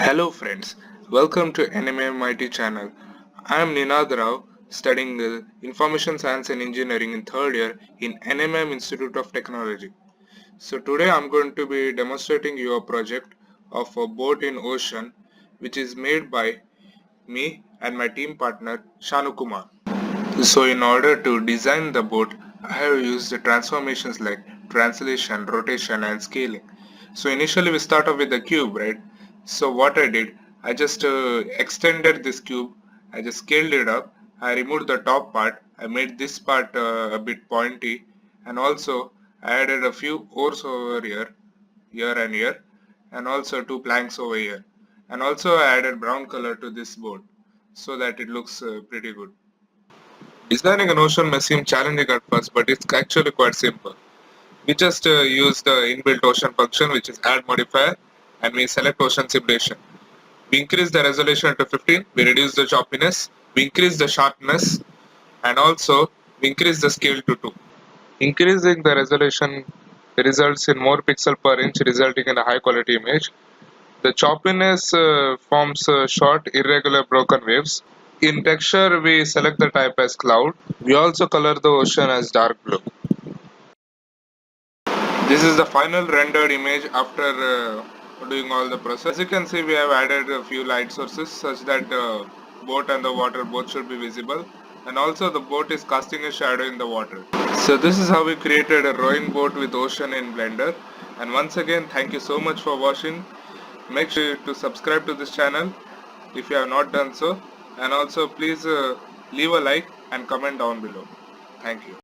Hello friends, welcome to NMAMIT channel. I am Ninad Rao, studying Information Science and Engineering in third year in NMM Institute of Technology. So today I am going to be demonstrating you a project of a boat in ocean which is made by me and my team partner Shanu Kumar. So in order to design the boat, I have used the transformations like translation, rotation and scaling. So initially we start off with the cube, right? So what I did, I just extended this cube, I just scaled it up, I removed the top part, I made this part a bit pointy, and also I added a few oars over here and here, and also two planks over here. And also I added brown color to this boat so that it looks pretty good. Designing an ocean may seem challenging at first, but it's actually quite simple. We just use the inbuilt ocean function, which is add modifier, and we select ocean simulation. We increase the resolution to 15, we reduce the choppiness, we increase the sharpness, and also we increase the scale to 2. Increasing the resolution results in more pixel per inch, resulting in a high quality image. The choppiness forms short, irregular, broken waves. In texture, we select the type as cloud. We also color the ocean as dark blue. This is the final rendered image after doing all the process. As you can see, we have added a few light sources such that the boat and the water both should be visible, and also the boat is casting a shadow in the water. So this is how we created a rowing boat with ocean in Blender. And once again, thank you so much for watching. Make sure to subscribe to this channel if you have not done so, and also please leave a like and comment down below. Thank you.